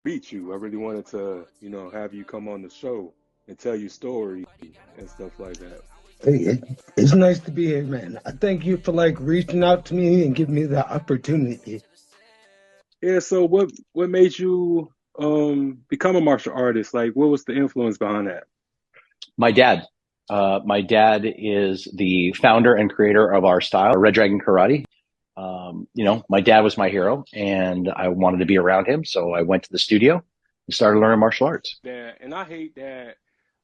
meet you. I really wanted to, have you come on the show and tell your story and stuff like that. Hey, it's nice to be here, man. I thank you for reaching out to me and giving me the opportunity. Yeah, so what made you become a martial artist? Like what was the influence behind that? My dad. My dad is the founder and creator of our style, Red Dragon Karate. My dad was my hero, and I wanted to be around him, so I went to the studio and started learning martial arts. That and I hate that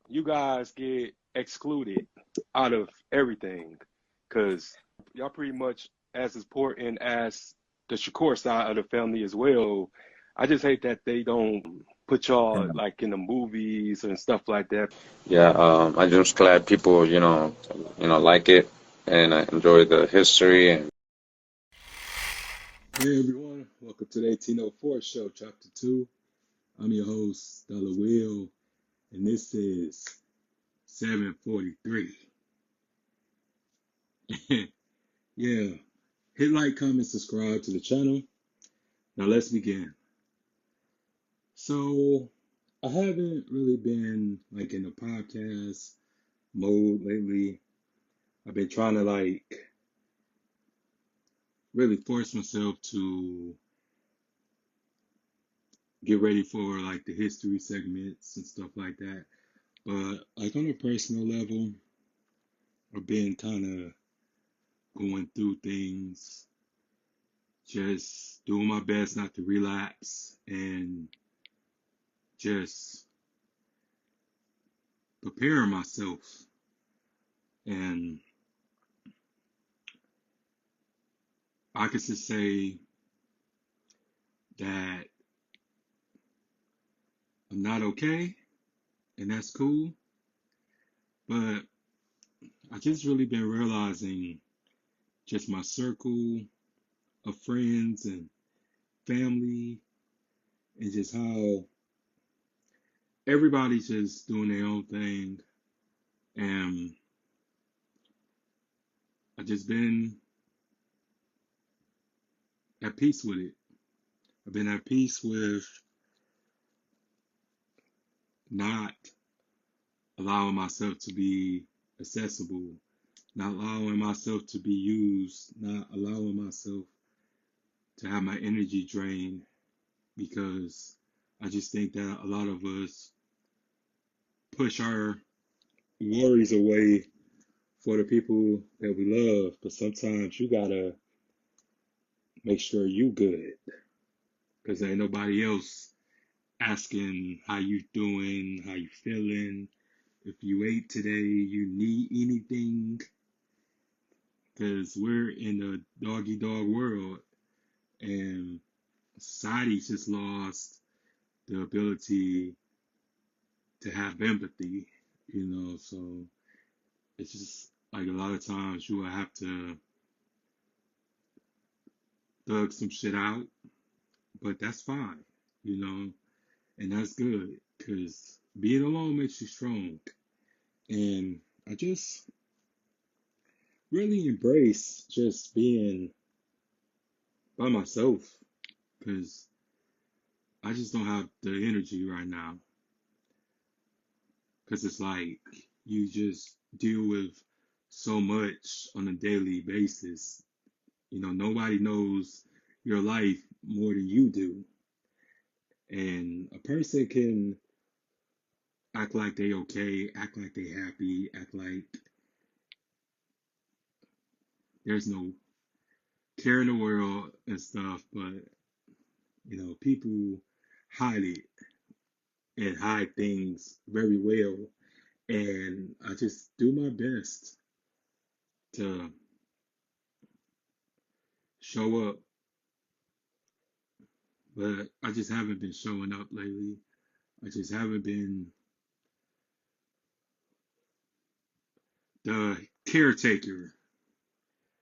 you guys get excluded out of everything because y'all pretty much as important as the Shakur side of the family as well. I just hate that they don't put y'all like in the movies and stuff like that. Yeah, I'm just glad people, like it and I enjoy the history and Hey everyone, welcome to the 1804 show, chapter 2. I'm your host, Dollar Will, and this is 743. Yeah, hit like, comment, subscribe to the channel. Now let's begin. So, I haven't really been like in the podcast mode lately. I've been trying to really force myself to get ready for like the history segments and stuff like that. But like on a personal level, I've been kind of going through things, just doing my best not to relapse and just preparing myself. And I could just say that I'm not okay, and that's cool. But I just really been realizing just my circle of friends and family, and just how everybody's just doing their own thing. And I just been at peace with it. I've been at peace with not allowing myself to be accessible, not allowing myself to be used, not allowing myself to have my energy drained because I just think that a lot of us push our worries away for the people that we love, but sometimes you gotta make sure you good because ain't nobody else asking how you doing, how you feeling, if you ate today, you need anything, because we're in a doggy dog world and society's just lost the ability to have empathy, so it's just like a lot of times you will have to thug some shit out, but that's fine, you know, and that's good because being alone makes you strong. And I just really embrace just being by myself because I just don't have the energy right now. Because it's like you just deal with so much on a daily basis. Nobody knows your life more than you do. And a person can act like they okay, act like they happy, act like there's no care in the world and stuff, but people hide it and hide things very well. And I just do my best to show up, but I just haven't been showing up lately. I just haven't been the caretaker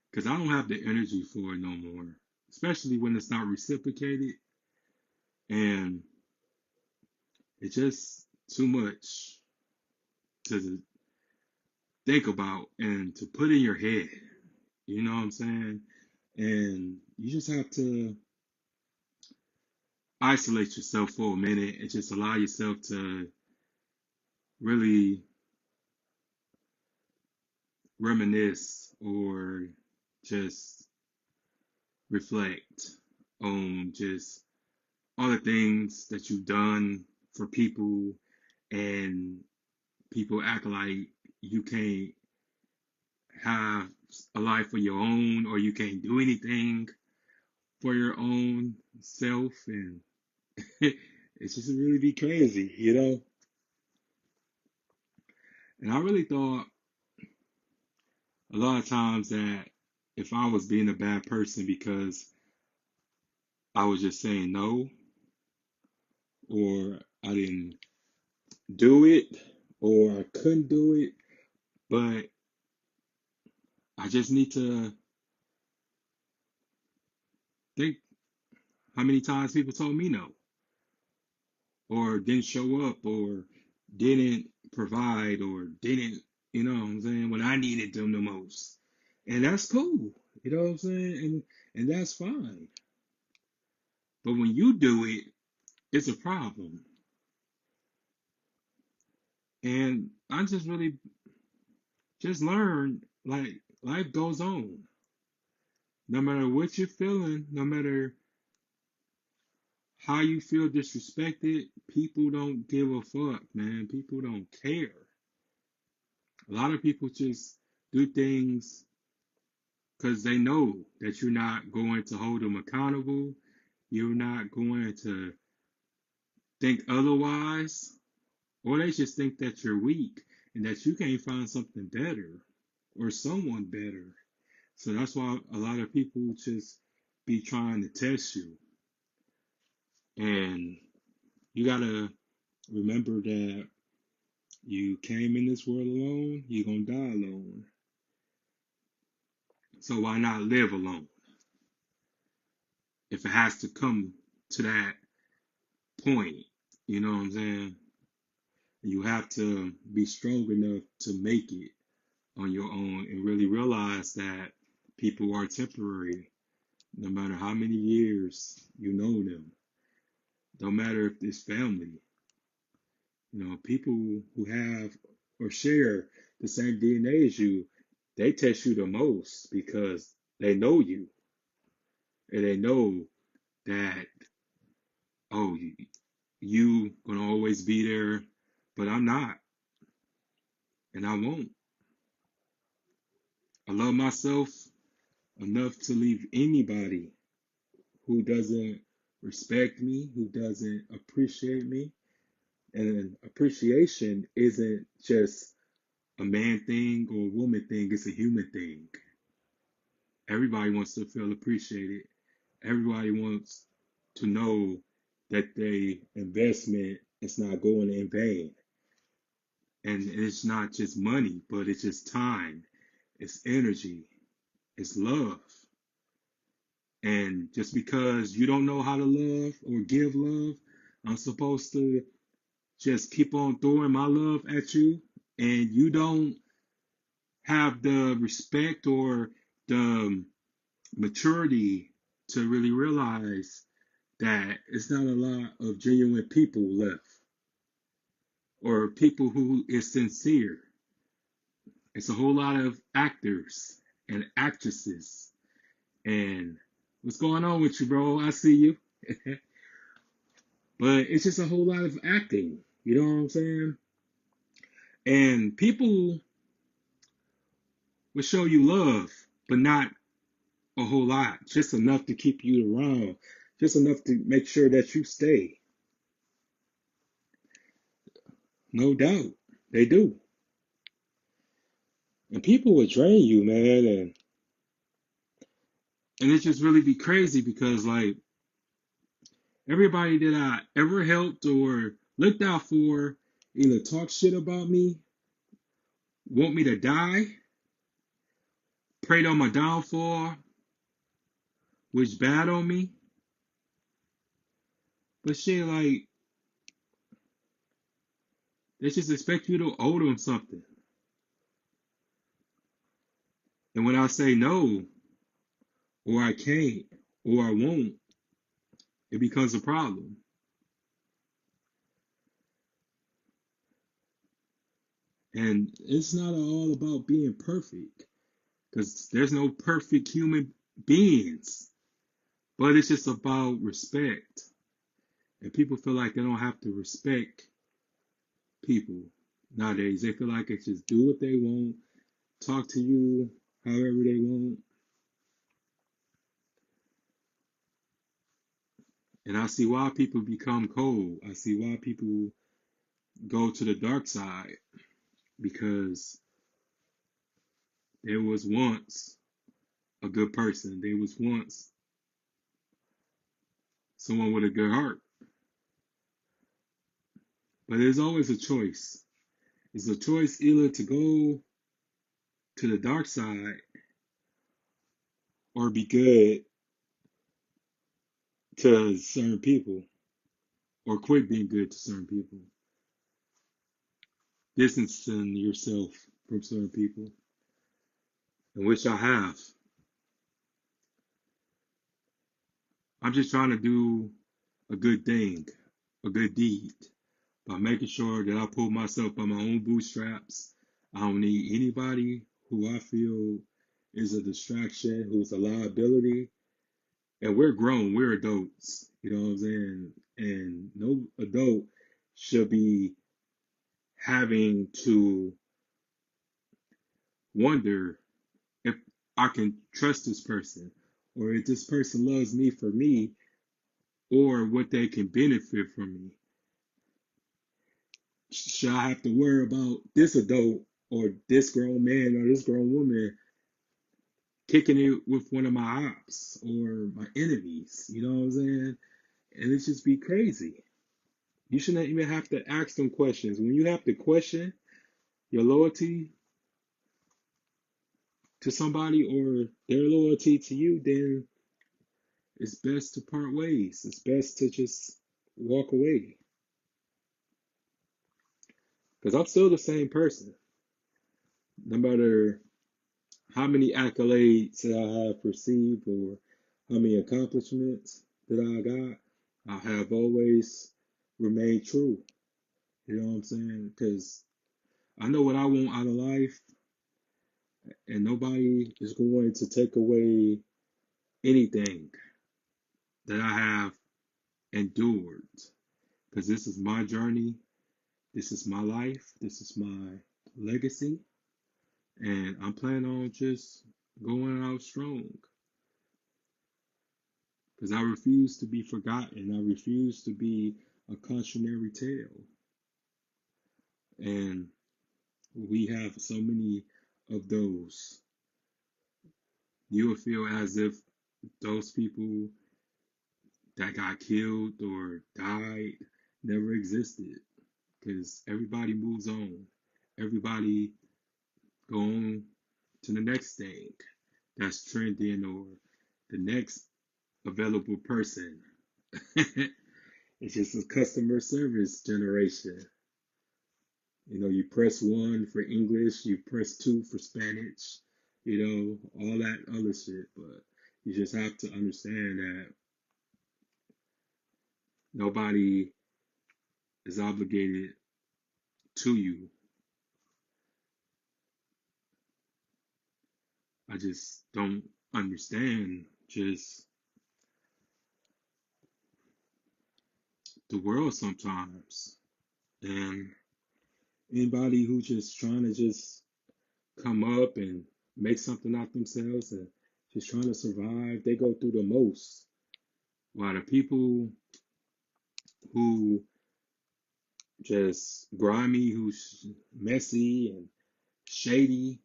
because I don't have the energy for it no more, especially when it's not reciprocated and it's just too much to think about and to put in your head. You know what I'm saying? And you just have to isolate yourself for a minute and just allow yourself to really reminisce or just reflect on just all the things that you've done for people, and people act like you can't have a life of your own or you can't do anything for your own self, and it's just really be crazy, you know? And I really thought a lot of times that if I was being a bad person because I was just saying no, or I didn't do it, or I couldn't do it, but I just need to think how many times people told me no, or didn't show up, or didn't provide, or didn't, you know what I'm saying, when I needed them the most. And that's cool, you know what I'm saying? And that's fine. But when you do it, it's a problem. And I just really just learned like life goes on. No matter what you're feeling, no matter how you feel disrespected, people don't give a fuck, man. People don't care. A lot of people just do things because they know that you're not going to hold them accountable. You're not going to think otherwise, or they just think that you're weak and that you can't find something better or someone better. So that's why a lot of people just be trying to test you. And you gotta remember that you came in this world alone, you're gonna die alone. So why not live alone? If it has to come to that point, you know what I'm saying? You have to be strong enough to make it on your own and really realize that people are temporary, no matter how many years you know them. Don't matter if it's family. You know, people who have or share the same DNA as you, they test you the most because they know you and they know that, oh, you gonna always be there, but I'm not, and I won't. I love myself enough to leave anybody who doesn't respect me, who doesn't appreciate me. And appreciation isn't just a man thing or a woman thing, it's a human thing. Everybody wants to feel appreciated. Everybody wants to know that their investment is not going in vain. And it's not just money, but it's just time, it's energy, it's love. And just because you don't know how to love or give love, I'm supposed to just keep on throwing my love at you, and you don't have the respect or the maturity to really realize that it's not a lot of genuine people left or people who is sincere. It's a whole lot of actors and actresses. And what's going on with you, bro? I see you. But it's just a whole lot of acting. You know what I'm saying? And people will show you love, but not a whole lot. Just enough to keep you around. Just enough to make sure that you stay. No doubt. They do. And people will drain you, man. And it just really be crazy because, like, everybody that I ever helped or looked out for either talk shit about me, want me to die, prayed on my downfall, wish bad on me. But shit, like, they just expect you to owe them something. And when I say no, or I can't, or I won't, it becomes a problem. And it's not all about being perfect, because there's no perfect human beings, but it's just about respect. And people feel like they don't have to respect people nowadays. They feel like they just do what they want, talk to you however they want. And I see why people become cold. I see why people go to the dark side, because there was once a good person. There was once someone with a good heart. But there's always a choice. It's a choice either to go to the dark side or be good to certain people, or quit being good to certain people. Distancing yourself from certain people, and which I have. I'm just trying to do a good thing, a good deed, by making sure that I pull myself by my own bootstraps. I don't need anybody who I feel is a distraction, who's a liability. And we're grown, we're adults, you know what I'm saying? And no adult should be having to wonder if I can trust this person, or if this person loves me for me, or what they can benefit from me. Should I have to worry about this adult or this grown man or this grown woman kicking it with one of my ops or my enemies? You know what I'm saying? And it just be crazy. You shouldn't even have to ask them questions. When you have to question your loyalty to somebody or their loyalty to you, then it's best to part ways. It's best to just walk away. Because I'm still the same person. No matter how many accolades that I have received or how many accomplishments that I got, I have always remained true. You know what I'm saying? Because I know what I want out of life, and nobody is going to take away anything that I have endured. Because this is my journey, this is my life, this is my legacy, and I'm planning on just going out strong. Because I refuse to be forgotten. I refuse to be a cautionary tale. And we have so many of those. You will feel as if those people that got killed or died never existed. Because everybody moves on. Everybody go on to the next thing that's trending, or the next available person. It's just a customer service generation. You know, you press one for English, you press two for Spanish, you know, all that other shit. But you just have to understand that nobody is obligated to you. I just don't understand just the world sometimes. And anybody who just trying to just come up and make something out themselves and just trying to survive, they go through the most. While the people who just grimy, who's messy and shady,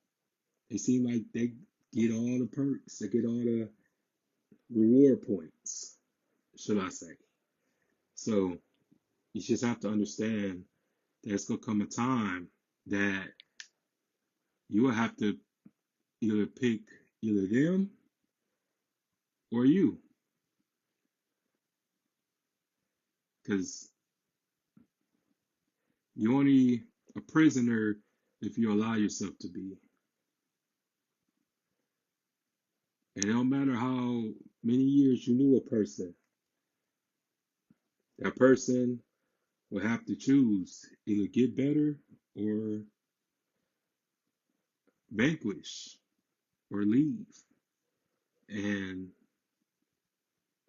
they seem like they get all the perks, they get all the reward points, should I say. So you just have to understand there's gonna come a time that you will have to either pick either them or you, because you're only a prisoner if you allow yourself to be. And it don't matter how many years you knew a person, That person will have to choose either get better or vanquish or leave. And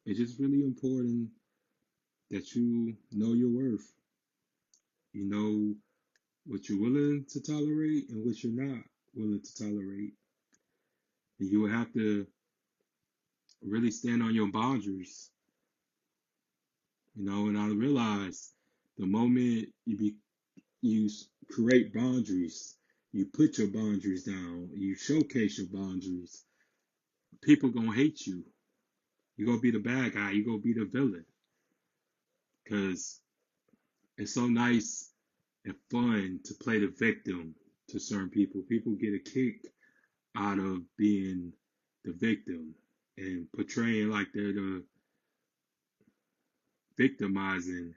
it's just really important that you know your worth. You know what you're willing to tolerate and what you're not willing to tolerate. And you will have to really stand on your boundaries, and I realize the moment you create boundaries, you put your boundaries down, you showcase your boundaries, people gonna hate you. You're gonna be the bad guy, you're gonna be the villain. Because it's so nice and fun to play the victim to certain people. People get a kick out of being the victim and portraying like they're the victimizing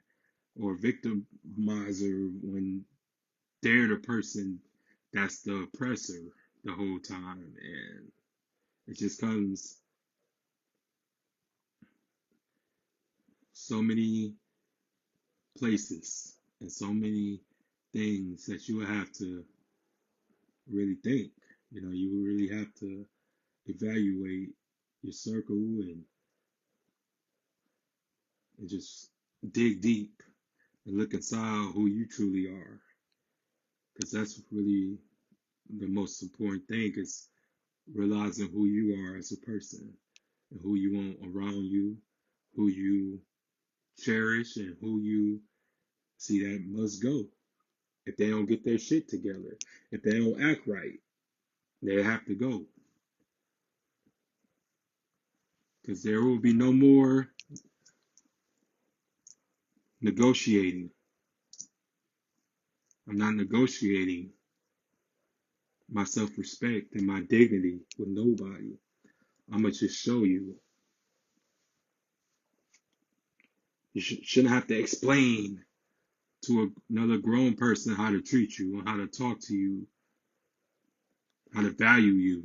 or victimizer when they're the person that's the oppressor the whole time. And it just comes so many places and so many things that you would have to really think. You would really have to evaluate your circle and just dig deep and look inside who you truly are. Because that's really the most important thing is realizing who you are as a person and who you want around you, who you cherish, and who you see that must go. If they don't get their shit together, if they don't act right, they have to go. Because there will be no more negotiating. I'm not negotiating my self-respect and my dignity with nobody. I'm going to just show you. You shouldn't have to explain to another grown person how to treat you and how to talk to you, how to value you.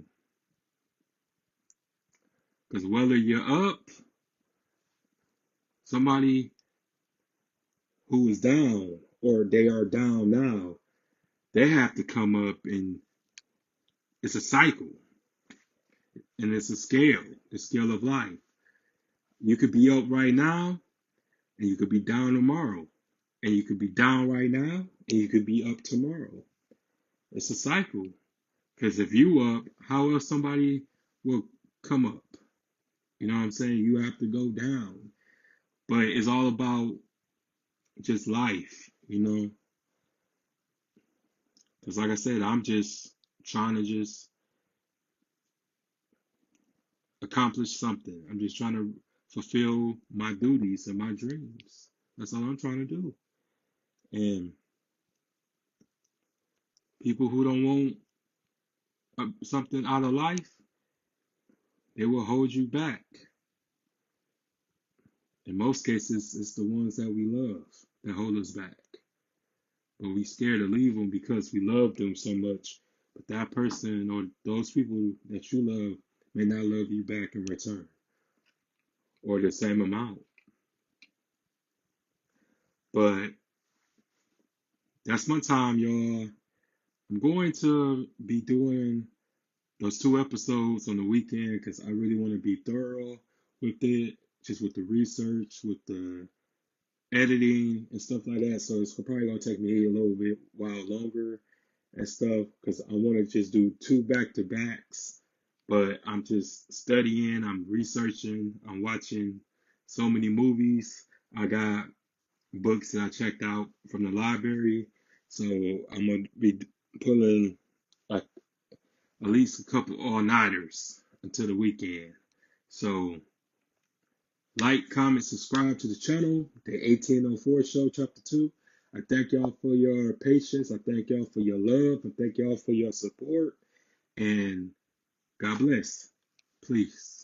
Because whether you're up, somebody who is down or they are down now, they have to come up, and it's a cycle and it's a scale, the scale of life. You could be up right now and you could be down tomorrow. And you could be down right now and you could be up tomorrow. It's a cycle. Because if you up, how else somebody will come up? You know what I'm saying? You have to go down. But it's all about just life. Because like I said, I'm just trying to just accomplish something. I'm just trying to fulfill my duties and my dreams. That's all I'm trying to do. And people who don't want something out of life, they will hold you back. In most cases, it's the ones that we love that hold us back. But we scared to leave them because we love them so much. But that person or those people that you love may not love you back in return or the same amount. But that's my time, y'all. I'm going to be doing those 2 episodes on the weekend because I really want to be thorough with it, just with the research, with the editing and stuff like that. So it's probably gonna take me a little bit while longer and stuff because I want to just do 2 back-to-backs. But I'm just studying, I'm researching, I'm watching so many movies. I got books that I checked out from the library, so I'm gonna be pulling like at least a couple all-nighters until the weekend. So like, comment, subscribe to the channel, the 1804 Show, Chapter 2. I thank y'all for your patience. I thank y'all for your love. I thank y'all for your support. And God bless. Please.